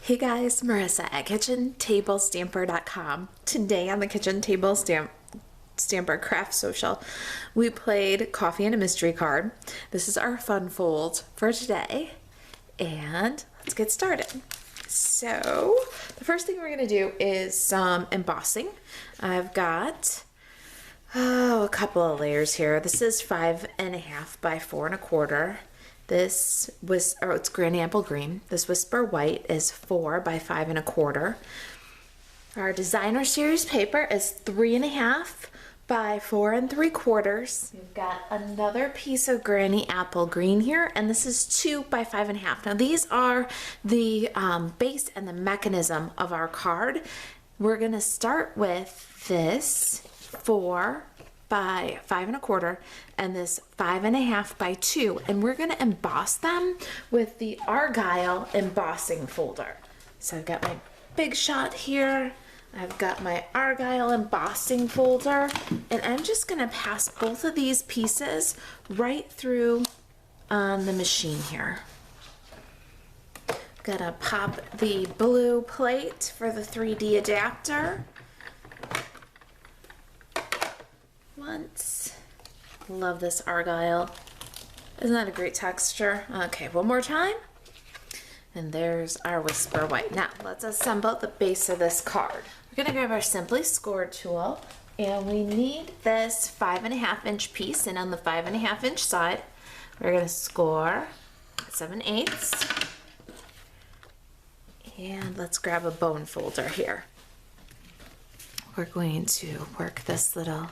Hey guys, Marissa at KitchenTableStamper.com. Today on the Kitchen Table Stamper Craft Social, we played Coffee and a Mystery Card. This is our fun fold for today, and let's get started. So, the first thing we're going to do is some embossing. I've got a couple of layers here. This is 5.5 by 4 1/4. This was, it's Granny Apple Green. This Whisper White is 4 by 5 1/4. Our designer series paper is 3.5 by 4 3/4. We've got another piece of Granny Apple Green here, and this is 2 by 5 1/2. Now these are the base and the mechanism of our card. We're gonna start with this 4 by 5 1/4 and this 5.5 by 2, and we're going to emboss them with the Argyle embossing folder. So I've got my big shot here, I've got my Argyle embossing folder, and I'm just going to pass both of these pieces right through on the machine here. Gonna pop the blue plate for the 3D adapter once. Love this Argyle. Isn't that a great texture? Okay, one more time. And there's our Whisper White. Now, let's assemble the base of this card. We're gonna grab our Simply Scored tool, and we need this 5.5 inch piece, and on the 5.5 inch side, we're gonna score 7/8. And let's grab a bone folder here. We're going to work this little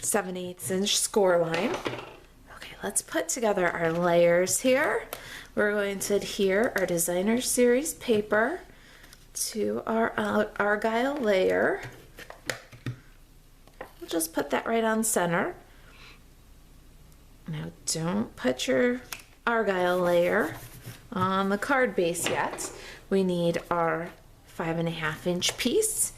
7/8 inch score line. Okay, let's put together our layers here. We're going to adhere our designer series paper to our Argyle layer. We'll just put that right on center. Now don't put your Argyle layer on the card base yet. We need our 5.5 inch piece.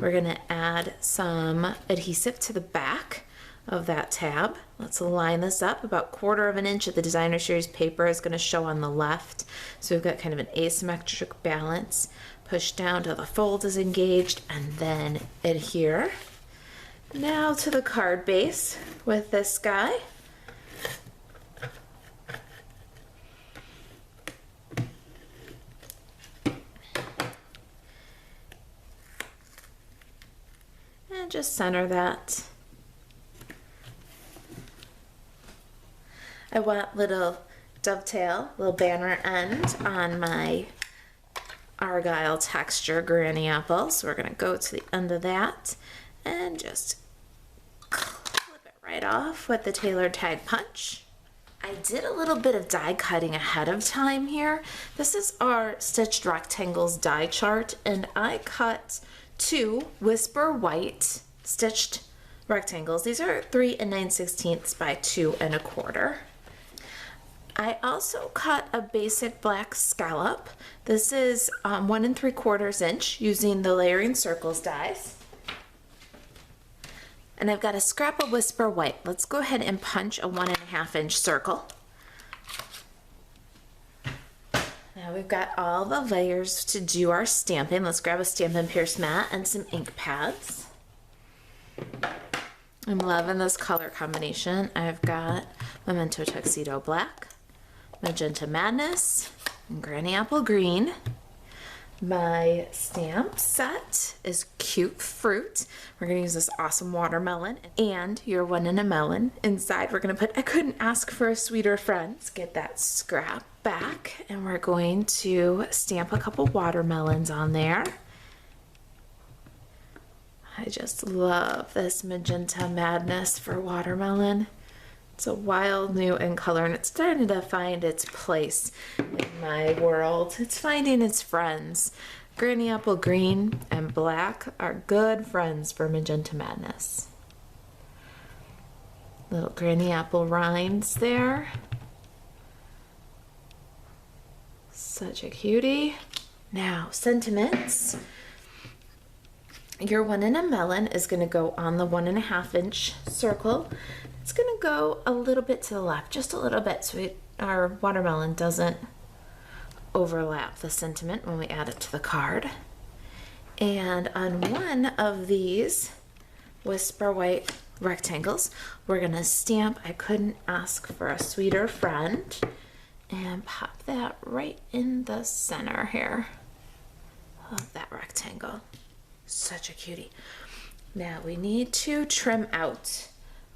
We're gonna add some adhesive to the back of that tab. Let's line this up. About 1/4 of an inch of the designer series paper is gonna show on the left. So we've got kind of an asymmetric balance. Push down till the fold is engaged and then adhere. Now to the card base with this guy. And just center that. I want little dovetail, little banner end on my Argyle texture Granny Apple. So we're gonna go to the end of that and just clip it right off with the tailored tag punch. I did a little bit of die cutting ahead of time here. This is our Stitched Rectangles die chart, and I cut 2 Whisper White stitched rectangles. These are 3 9/16 by 2 1/4. I also cut a basic black scallop. This is 1 3/4 inch using the layering circles dies. And I've got a scrap of Whisper White. Let's go ahead and punch a 1.5 inch circle. Now we've got all the layers to do our stamping. Let's grab a Stampin' Pierce mat and some ink pads. I'm loving this color combination. I've got Memento Tuxedo Black, Magenta Madness, and Granny Apple Green. My stamp set is Cute Fruit. We're gonna use this awesome watermelon and You're One in a Melon. Inside we're gonna put I Couldn't Ask for a Sweeter Friend. Let's get that scrap back, and we're going to stamp a couple watermelons on there. I just love this Magenta Madness for watermelon. It's a wild new in color, and it's starting to find its place in my world. It's finding its friends. Granny Apple Green and Black are good friends for Magenta Madness. Little Granny Apple rinds there. Such a cutie. Now, sentiments. Your One in a Melon is going to go on the 1.5 inch circle. It's going to go a little bit to the left, just a little bit, so our watermelon doesn't overlap the sentiment when we add it to the card. And on one of these Whisper White rectangles, we're gonna stamp "I couldn't ask for a sweeter friend" and pop that right in the center here of that rectangle. Such a cutie. Now we need to trim out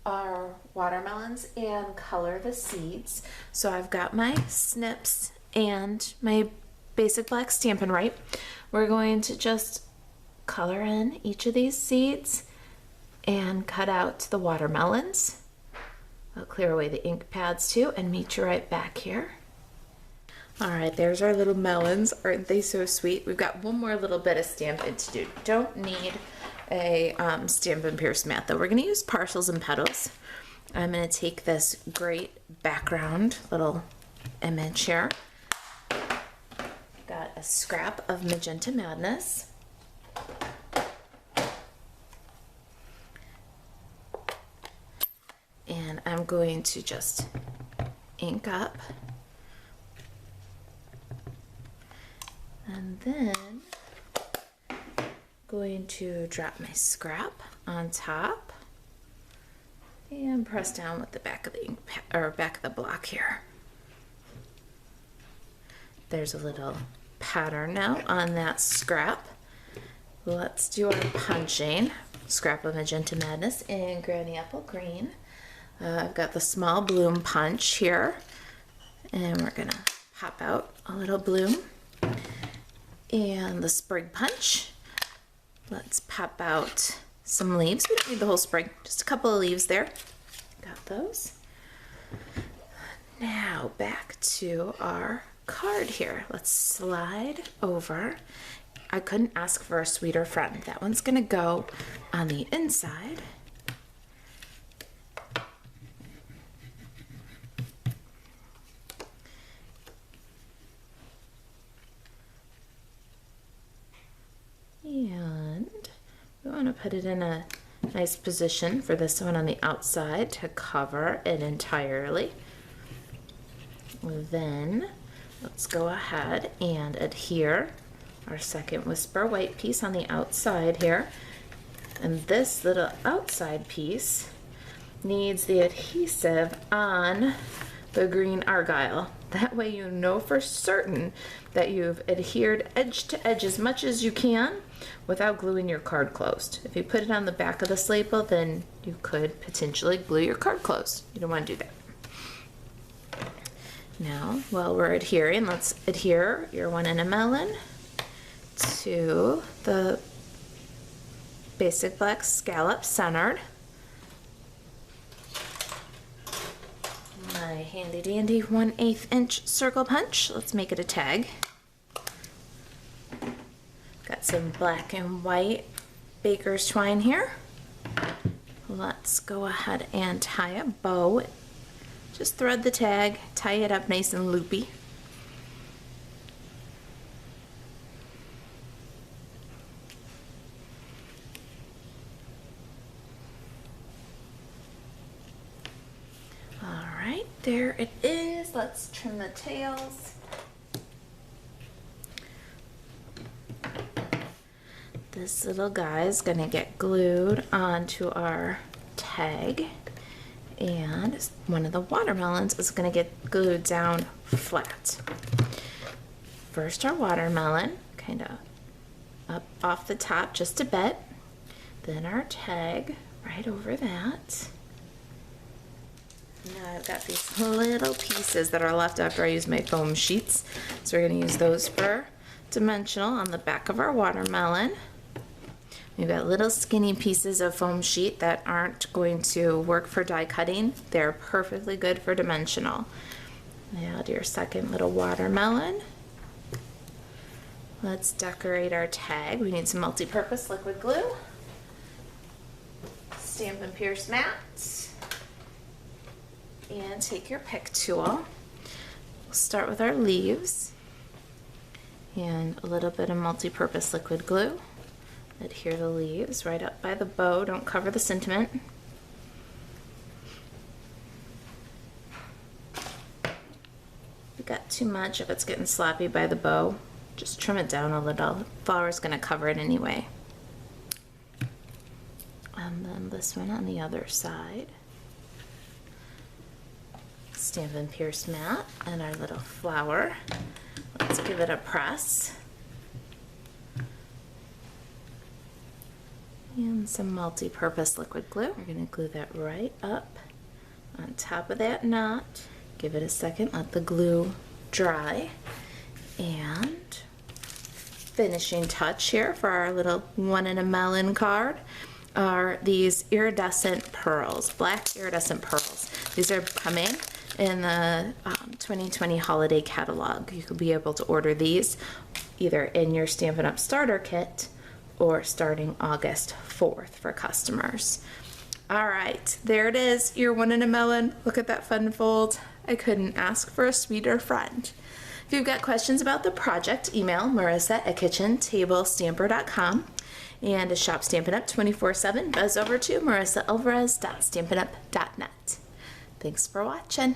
our watermelons and color the seeds. So I've got my snips and my basic black Stampin' Up. We're going to just color in each of these seeds and cut out the watermelons. I'll clear away the ink pads too and meet you right back here. All right, there's our little melons. Aren't they so sweet? We've got one more little bit of stamping to do. Don't need a Stampin' Pierce mat though. We're gonna use parcels and petals. I'm gonna take this great background little image here. Got a scrap of Magenta Madness. And I'm going to just ink up. And then going to drop my scrap on top and press down with the back of the ink or back of the block here. There's a little pattern now on that scrap. Let's do our punching. Scrap of Magenta Madness in Granny Apple Green. I've got the small bloom punch here, and we're gonna pop out a little bloom. And the sprig punch. Let's pop out some leaves. We don't need the whole sprig, just a couple of leaves there. Got those. Now back to our card here. Let's slide over "I couldn't ask for a sweeter friend." That one's gonna go on the inside. And we want to put it in a nice position for this one on the outside to cover it entirely. Then let's go ahead and adhere our second Whisper White piece on the outside here. And this little outside piece needs the adhesive on the green argyle. That way you know for certain that you've adhered edge to edge as much as you can without gluing your card closed. If you put it on the back of the label, then you could potentially glue your card closed. You don't want to do that. Now, while we're adhering, let's adhere your 1 melon to the basic black scallop centered. My handy dandy 1/8 inch circle punch. Let's make it a tag. Got some black and white baker's twine here. Let's go ahead and tie a bow. Just thread the tag, tie it up nice and loopy. All right, there it is. Let's trim the tails. This little guy is gonna get glued onto our tag, and one of the watermelons is gonna get glued down flat. First our watermelon, kind of up off the top just a bit, then our tag right over that. Now I've got these little pieces that are left after I use my foam sheets, so we're gonna use those for dimensional on the back of our watermelon. We've got little skinny pieces of foam sheet that aren't going to work for die cutting. They're perfectly good for dimensional. Now do your second little watermelon. Let's decorate our tag. We need some multi-purpose liquid glue. Stampin' Pierce mat. And take your pick tool. We'll start with our leaves and a little bit of multi-purpose liquid glue. Adhere the leaves right up by the bow, don't cover the sentiment. If you got too much, if it's getting sloppy by the bow, just trim it down a little. The flower's gonna cover it anyway. And then this one on the other side. Stampin' Pierce mat and our little flower. Let's give it a press. And some multi-purpose liquid glue. We're gonna glue that right up on top of that knot. Give it a second, let the glue dry. And finishing touch here for our little 1 in a melon card are these iridescent pearls, black iridescent pearls. These are coming in the 2020 holiday catalog. You could be able to order these either in your Stampin' Up! Starter kit or starting August 4th for customers. All right, there it is, your 1 in a melon. Look at that fun fold. I couldn't ask for a sweeter friend. If you've got questions about the project, email marisa@kitchentablestamper.com. And to shop Stampin' Up! 24/7, buzz over to marisaalvarez.stampinup.net. Thanks for watching.